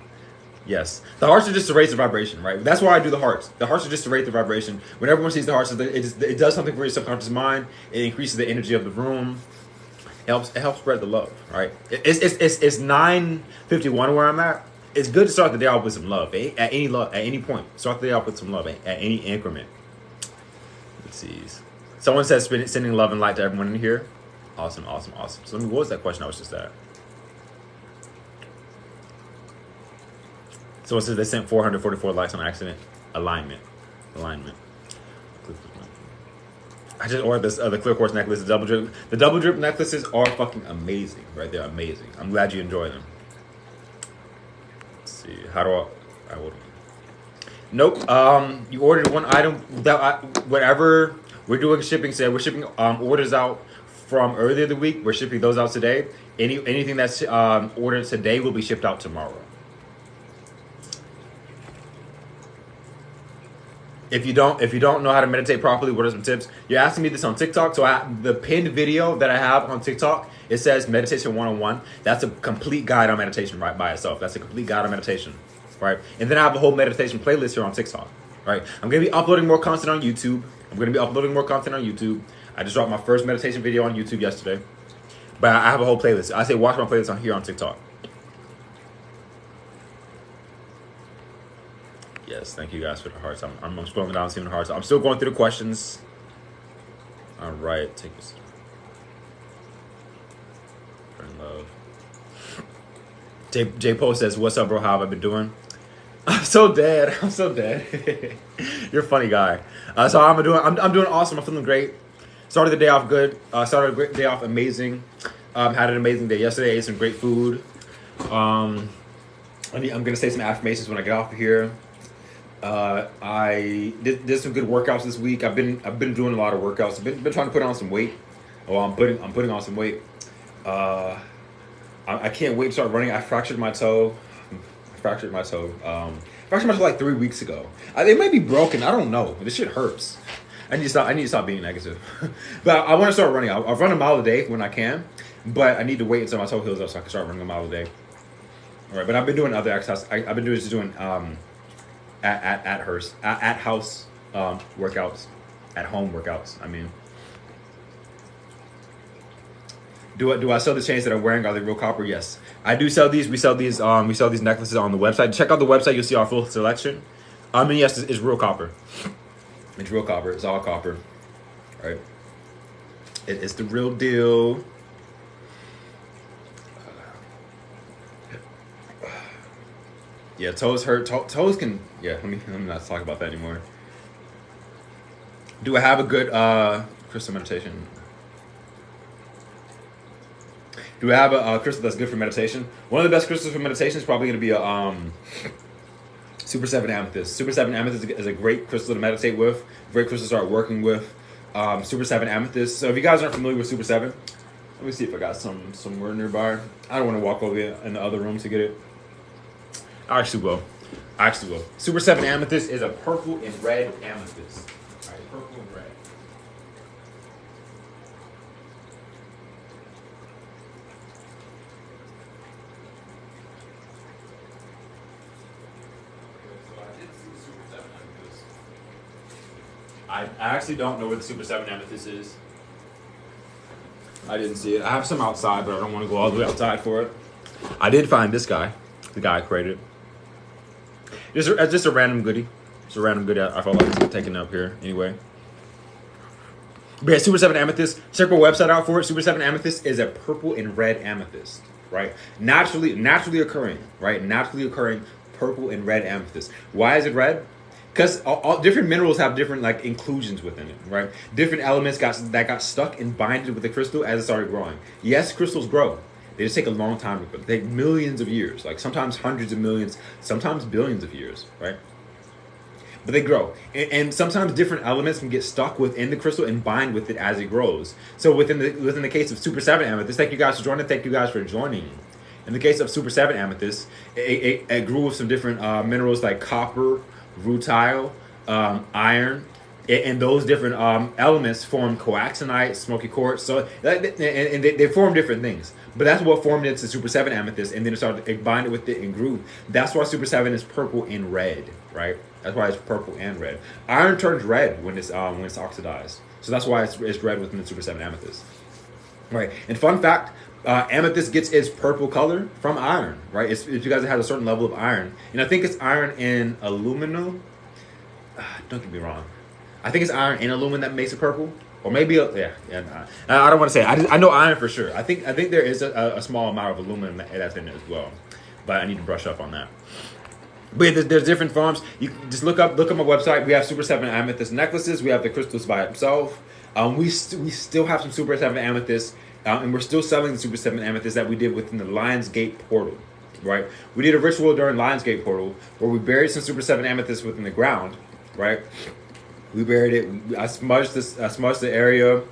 Yes, the hearts are just to raise the vibration, right? That's why I do the hearts. The hearts are just to raise the vibration. When everyone sees the hearts, it does something for your subconscious mind. It increases the energy of the room. It helps spread the love, right? It's 9:51 where I'm at. It's good to start the day off with some love, eh? At any point. Start the day off with some love, eh? At any increment. Let's see. Someone says sending love and light to everyone in here. Awesome, awesome, awesome. So what was that question I was just at? Someone says they sent 444 likes on accident. Alignment. I just ordered this the clear quartz necklace, the double drip. The double drip necklaces are fucking amazing, right? They're amazing. I'm glad you enjoy them. Let's see. How do I order? Nope. You ordered one item that whatever we're doing shipping sale. We're shipping orders out from earlier the week. We're shipping those out today. Anything that's ordered today will be shipped out tomorrow. If you don't know how to meditate properly, what are some tips? You're asking me this on TikTok. So the pinned video that I have on TikTok, it says meditation 101. That's a complete guide on meditation right by itself. That's a complete guide on meditation, right? And then I have a whole meditation playlist here on TikTok, right? I'm going to be uploading more content on YouTube. I just dropped my first meditation video on YouTube yesterday. But I have a whole playlist. I say watch my playlist on here on TikTok. Yes, thank you guys for the hearts. I'm scrolling down seeing the hearts. I'm still going through the questions. All right, take this. Friend love. J Poe says, "What's up, bro? How have I been doing?" I'm so dead. You're a funny guy. So I'm doing awesome. I'm feeling great. Started the day off good. Started the day off amazing. Had an amazing day yesterday. Ate some great food. I'm gonna say some affirmations when I get off of here. I did some good workouts this week. I've been doing a lot of workouts. I've been trying to put on some weight. Oh, I'm putting on some weight. I can't wait to start running. I fractured my toe. Fractured my toe like 3 weeks ago. It might be broken. I don't know. This shit hurts. I need to stop being negative. But I want to start running. I'll run a mile a day when I can. But I need to wait until my toe heals up so I can start running a mile a day. All right. But I've been doing other exercises. I've been doing at house workouts, at home workouts. I mean, do I sell the chains that I'm wearing? Are they real copper? Yes, I do sell these. We sell these necklaces on the website. Check out the website. You'll see our full selection. I mean, yes, it's real copper. It's real copper. It's all copper, right? It's the real deal. Yeah, toes hurt. Toes can. Yeah, let me not talk about that anymore. Do I have a good crystal meditation? Do I have a crystal that's good for meditation? One of the best crystals for meditation is probably going to be a Super 7 Amethyst. Super 7 Amethyst is a great crystal to meditate with. Great crystal to start working with. Super 7 Amethyst. So if you guys aren't familiar with Super 7, let me see if I got somewhere nearby. I don't want to walk over in the other room to get it. I actually will. Super 7 Amethyst is a purple and red amethyst. All right, purple and red. So I did see the Super 7 Amethyst. I actually don't know where the Super 7 Amethyst is. I didn't see it. I have some outside, but I don't want to go all the way outside for it. I did find this guy. The guy I created. Just a random goodie. It's a random goodie. I felt like taking up here anyway. But yeah, Super 7 Amethyst. Check our website out for it. Super 7 Amethyst is a purple and red amethyst, right? Naturally occurring, right? Naturally occurring purple and red amethyst. Why is it red? Because all different minerals have different like inclusions within it, right? Different elements that got stuck and binded with the crystal as it started growing. Yes, crystals grow. They just take a long time to grow. They take millions of years, like sometimes hundreds of millions, sometimes billions of years, right? But they grow. And sometimes different elements can get stuck within the crystal and bind with it as it grows. So within the case of Super 7 Amethyst, thank you guys for joining. Thank you guys for joining. In the case of Super 7 Amethyst, it grew with some different minerals like copper, rutile, iron, and those different elements form coaxinite, smoky quartz. So and they form different things. But that's what formed into Super 7 Amethyst, and then it binded with it and grew. That's why Super 7 is purple and red, right? That's why it's purple and red. Iron turns red when it's oxidized. So that's why it's red within the Super 7 Amethyst. Right. And fun fact, amethyst gets its purple color from iron, right? It's because it has a certain level of iron. And I think it's iron and aluminum. Don't get me wrong. I think it's iron and aluminum that makes it purple. Or maybe, I don't want to say. I know iron for sure. I think there is a small amount of aluminum that's in it as well. But I need to brush up on that. But yeah, there's different forms. You just look up my website. We have Super 7 Amethyst necklaces. We have the crystals by itself. We still have some Super 7 Amethyst, and we're still selling the Super 7 Amethyst that we did within the Lionsgate portal, right? We did a ritual during Lionsgate portal where we buried some Super 7 Amethyst within the ground, right? We buried it. I smudged the area.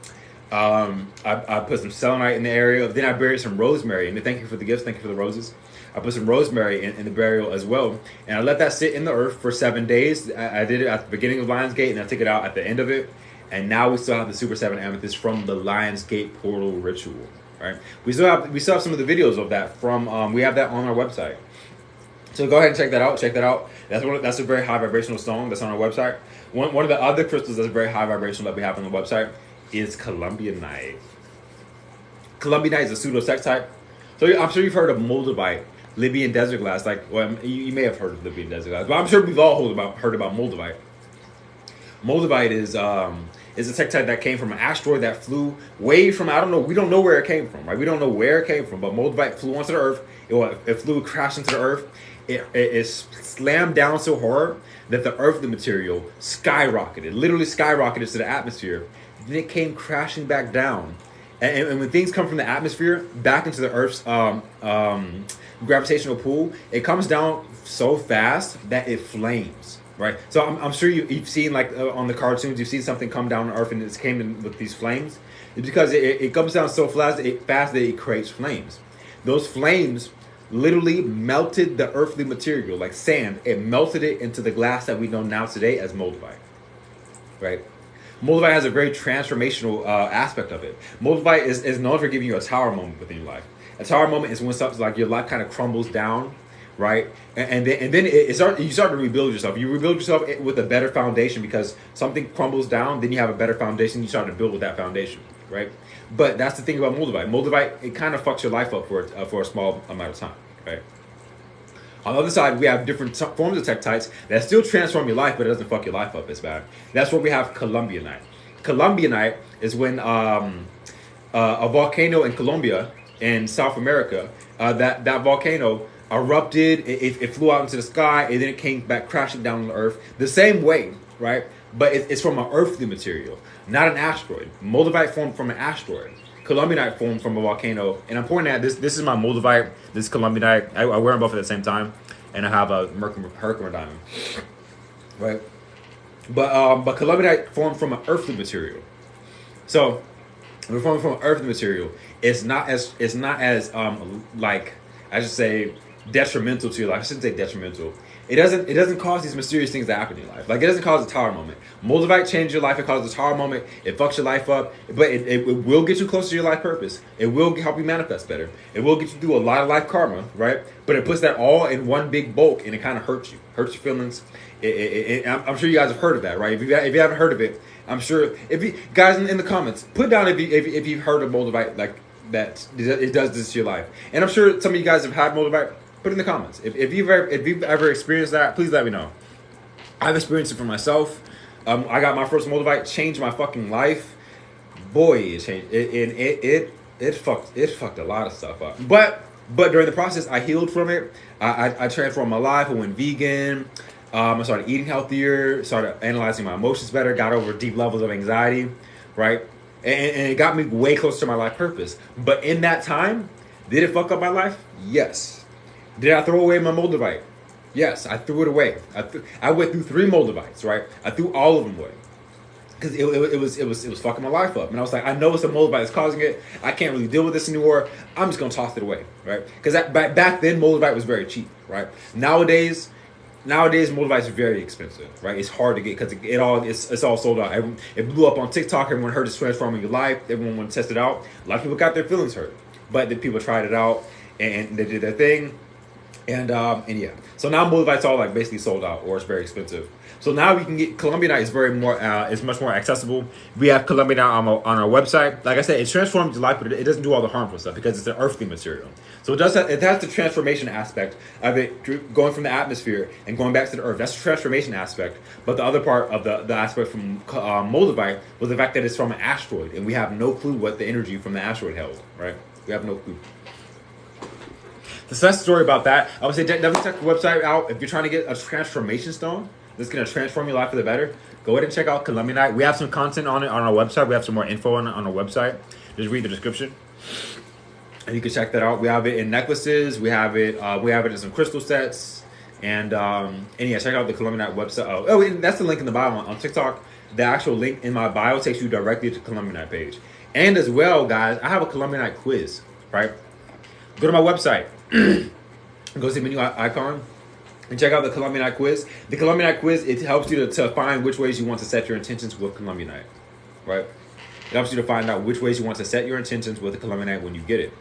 I put some selenite in the area. Then I buried some rosemary. And thank you for the gifts. Thank you for the roses. I put some rosemary in the burial as well. And I let that sit in the earth for 7 days. I did it at the beginning of Lionsgate, and I took it out at the end of it. And now we still have the Super 7 Amethyst from the Lionsgate portal ritual, right? We still have some of the videos of that from, we have that on our website. So go ahead and check that out. Check that out. That's a very high vibrational stone that's on our website. One of the other crystals that's very high vibrational that we have on the website is Columbianite. Columbianite is a pseudo-sextite. So I'm sure you've heard of Moldavite, Libyan desert glass. You may have heard of Libyan desert glass, but I'm sure we've all heard about Moldavite. Moldavite is a tektite that came from an asteroid that flew way from, I don't know, we don't know where it came from, right? We don't know where it came from, but Moldavite flew onto the earth. It flew, crashed into the earth. It slammed down so hard that the earthly material skyrocketed, literally skyrocketed to the atmosphere. Then it came crashing back down. And when things come from the atmosphere back into the Earth's gravitational pull, it comes down so fast that it flames, right? So I'm sure you've seen, like on the cartoons, you've seen something come down on Earth and it came in with these flames. It's because it comes down so fast that it creates flames. Those flames literally melted the earthly material, like sand. It melted it into the glass that we know now today as Moldavite, right? Moldavite has a very transformational aspect of it. Moldavite is known for giving you a tower moment within your life. A tower moment is when something like your life kind of crumbles down, right? And then you start to rebuild yourself. You rebuild yourself with a better foundation because something crumbles down, then you have a better foundation. You start to build with that foundation, right? But that's the thing about Moldavite. Moldavite, it kind of fucks your life up for a small amount of time, right? On the other side, we have different forms of tektites that still transform your life, but it doesn't fuck your life up as bad. That's where we have Columbianite. Columbianite is when a volcano in Colombia in South America, that volcano erupted, it flew out into the sky, and then it came back crashing down on the earth. The same way, right? But it's from an earthly material, not an asteroid. Moldavite formed from an asteroid. Columbianite formed from a volcano, and I'm pointing at this. This is my Moldavite. This is Columbianite. I wear them both at the same time, and I have a Herkimer diamond, right? But Columbianite formed from an earthly material. So we're forming from an earthly material. It's not as like I should say detrimental to your life. I shouldn't say detrimental. It doesn't cause these mysterious things to happen in your life. Like it doesn't cause a tower moment. Moldavite changes your life. It causes a tower moment. It fucks your life up. But it will get you closer to your life purpose. It will help you manifest better. It will get you through a lot of life karma, right? But it puts that all in one big bulk, and it kind of hurts you. Hurts your feelings. I'm sure you guys have heard of that, right? If you haven't heard of it, I'm sure if you guys in the comments, put down if you've heard of Moldavite like that it does this to your life. And I'm sure some of you guys have had Moldavite. Put it in the comments. If you've ever experienced that, please let me know. I've experienced it for myself. I got my first Moldavite, changed my fucking life. Boy, it changed it fucked a lot of stuff up. But during the process, I healed from it. I transformed my life. I went vegan. I started eating healthier. Started analyzing my emotions better. Got over deep levels of anxiety, right? And it got me way closer to my life purpose. But in that time, did it fuck up my life? Yes. Did I throw away my Moldavite? Yes, I threw it away. I went through 3 Moldavites, right? I threw all of them away. Because it was fucking my life up. And I was like, I know it's a Moldavite that's causing it. I can't really deal with this anymore. I'm just going to toss it away, right? Because back then, Moldavite was very cheap, right? Nowadays, Moldavite is very expensive, right? It's hard to get because it's all sold out. It blew up on TikTok. Everyone heard it's transforming your life. Everyone wanted to test it out. A lot of people got their feelings hurt. But the people tried it out and they did their thing. And yeah, so now Moldavite's all like basically sold out or it's very expensive. So now we can get Colombianite is much more accessible. We have Colombianite on our website. Like I said, it transforms your life, but it doesn't do all the harmful stuff because it's an earthly material. So it has the transformation aspect of it going from the atmosphere and going back to the earth. That's the transformation aspect. But the other part of the aspect from Moldavite was the fact that it's from an asteroid, and we have no clue what the energy from the asteroid held. Right? We have no clue. So that's the story about that. I would say definitely check the website out. If you're trying to get a transformation stone that's going to transform your life for the better, go ahead and check out Colombianite. We have some content on it on our website. We have some more info on our website. Just read the description. And you can check that out. We have it in necklaces. We have it in some crystal sets. And yeah, check out the Colombianite website. Oh, and that's the link in the bio on TikTok. The actual link in my bio takes you directly to the Colombianite page. And as well, guys, I have a Colombianite quiz, right? Go to my website. Go to the menu icon and check out the Colombianite quiz. The Colombianite quiz, it helps you to find which ways you want to set your intentions with Colombianite, right? It helps you to find out which ways you want to set your intentions with the Colombianite when you get it.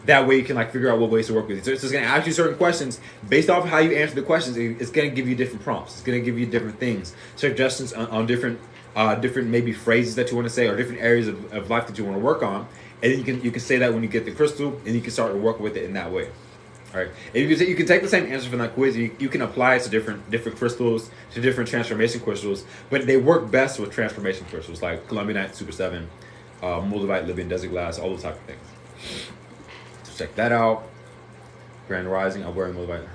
That way you can like figure out what ways to work with it. So it's going to ask you certain questions based off of how you answer the questions. It's going to give you different prompts. It's going to give you different things, suggestions on different maybe phrases that you want to say or different areas of life that you want to work on. And then you can say that when you get the crystal, and you can start to work with it in that way. All right. And you can take the same answer from that quiz. You can apply it to different crystals, to different transformation crystals, but they work best with transformation crystals like Colombianite, Super 7, Moldavite, Libyan Desert Glass, all those type of things. So check that out. Grand Rising, I'm wearing Moldavite.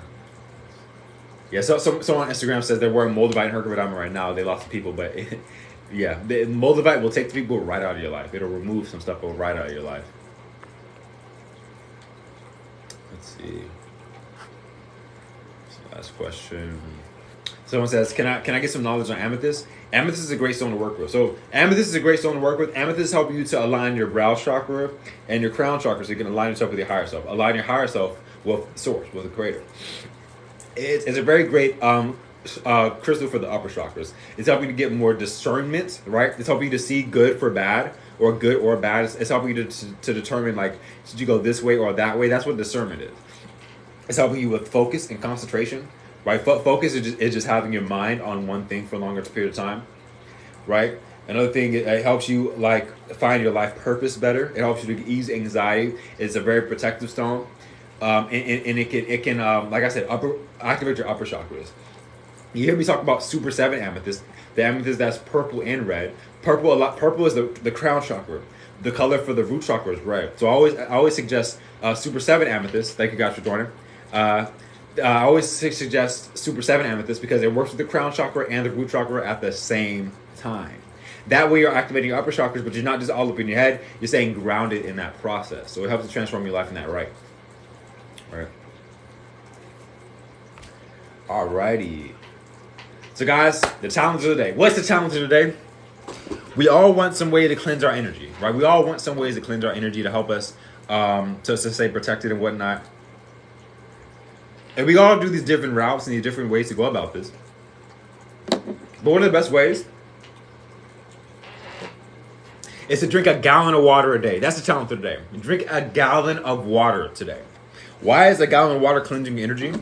Yeah, so on Instagram says they're wearing Moldavite and Hercules right now. They lost some people, but yeah, the Moldavite will take the people right out of your life. It'll remove some stuff right out of your life. Let's see. So last question. Someone says, can I get some knowledge on amethyst? Amethyst is a great stone to work with. So amethyst is a great stone to work with. Amethyst help you to align your brow chakra and your crown chakra so you can align yourself with your higher self. Align your higher self with the source, with the creator. It's a very great crystal for the upper chakras. It's helping you to get more discernment, right? It's helping you to see good for bad or good or bad. It's helping you to determine like, should you go this way or that way? That's what discernment is. It's helping you with focus and concentration, right? Focus is just having your mind on one thing for a longer period of time, right? Another thing, it helps you like find your life purpose better. It helps you to ease anxiety. It's a very protective stone. And it can like I said, activate your upper chakras. You hear me talk about Super 7 amethyst, the amethyst that's purple and red. Purple is the crown chakra. The color for the root chakra is red. So I always suggest Super 7 amethyst. Thank you guys for joining. I always suggest Super 7 amethyst because it works with the crown chakra and the root chakra at the same time. That way you're activating your upper chakras, but you're not just all up in your head. You're staying grounded in that process. So it helps to transform your life in that right. Right. Alrighty. So guys, the challenge of the day. What's the challenge of the day? We all want some way to cleanse our energy, right? We all want some ways to cleanse our energy to help us to stay protected and whatnot. And we all do these different routes and these different ways to go about this. But one of the best ways is to drink a gallon of water a day. That's the challenge of the day. Drink a gallon of water today. Why is a gallon of water cleansing your energy?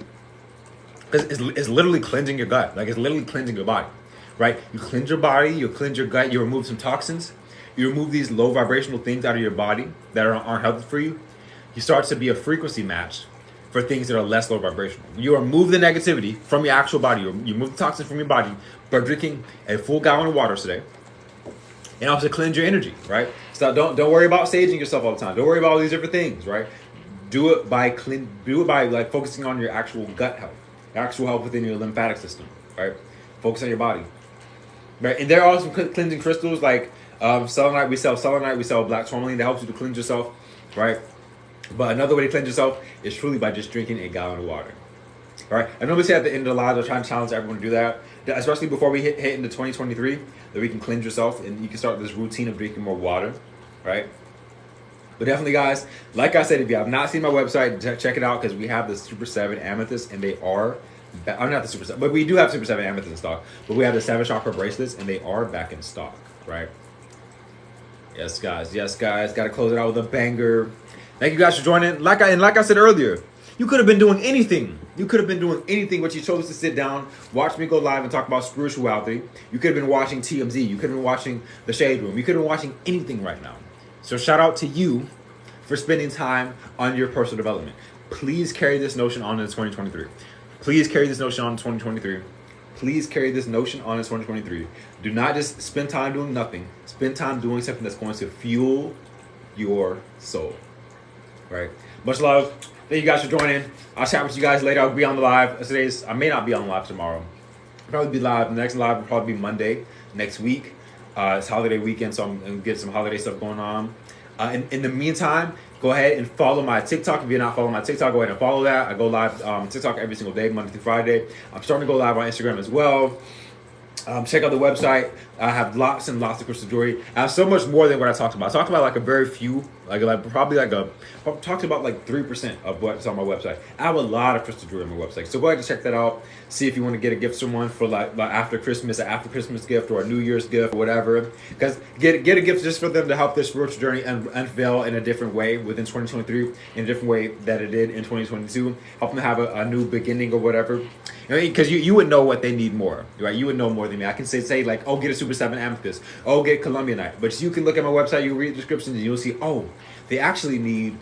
Because it's literally cleansing your gut. Like it's literally cleansing your body, right? You cleanse your body, you cleanse your gut, you remove some toxins, you remove these low vibrational things out of your body that aren't healthy for you. You start to be a frequency match for things that are less low vibrational. You remove the negativity from your actual body. You remove the toxins from your body by drinking a full gallon of water today. And also cleanse your energy, right? So don't worry about saging yourself all the time. Don't worry about all these different things, right? Do it by like focusing on your actual gut health, actual health within your lymphatic system, right? Focus on your body, right? And there are some cleansing crystals like selenite. We sell selenite. We sell black tourmaline that helps you to cleanse yourself, right? But another way to cleanse yourself is truly by just drinking a gallon of water. All right. I normally say at the end of the live, I'm trying to challenge everyone to do that, especially before we hit into 2023, that we can cleanse yourself and you can start this routine of drinking more water, right? But definitely, guys, like I said, if you have not seen my website, check it out because we have the Super 7 Amethyst and they are, I'm not the Super 7, but we do have Super 7 Amethyst in stock. But we have the 7 chakra bracelets and they are back in stock, right? Yes, guys. Yes, guys. Got to close it out with a banger. Thank you guys for joining. Like I said earlier, you could have been doing anything. You could have been doing anything, but you chose to sit down, watch me go live and talk about spirituality. You could have been watching TMZ. You could have been watching The Shade Room. You could have been watching anything right now. So shout out to you for spending time on your personal development. Please carry this notion on in 2023. Please carry this notion on in 2023. Please carry this notion on in 2023. Do not just spend time doing nothing. Spend time doing something that's going to fuel your soul. Right? Much love. Thank you guys for joining. I'll chat with you guys later. I'll be on the live. I may not be on the live tomorrow. I'll probably be live. The next live will probably be Monday next week. It's holiday weekend, so I'm going to get some holiday stuff going on. In the meantime, go ahead and follow my TikTok. If you're not following my TikTok, go ahead and follow that. I go live on TikTok every single day, Monday through Friday. I'm starting to go live on Instagram as well. Check out the website. I have lots and lots of crystal jewelry. I have so much more than what I talked about. I talked about like a very few, probably talked about like 3% of what's on my website. I have a lot of crystal jewelry on my website. So go ahead and check that out. See if you want to get a gift to someone for like after Christmas, an after Christmas gift or a New Year's gift or whatever. Because get a gift just for them to help their spiritual journey unveil in a different way within 2023, in a different way that it did in 2022. Help them have a new beginning or whatever. Because you would know what they need more, right? You would know more than me. I can say like, oh, get a Super 7 Amethyst. Oh, get Colombianite. But you can look at my website, you read the descriptions, and you'll see, oh, they actually need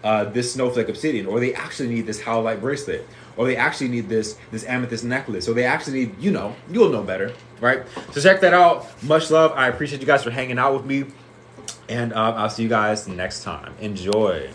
this snowflake obsidian, or they actually need this howlite bracelet, or they actually need this amethyst necklace, or they actually need, you'll know better, right? So check that out. Much love. I appreciate you guys for hanging out with me, and I'll see you guys next time. Enjoy.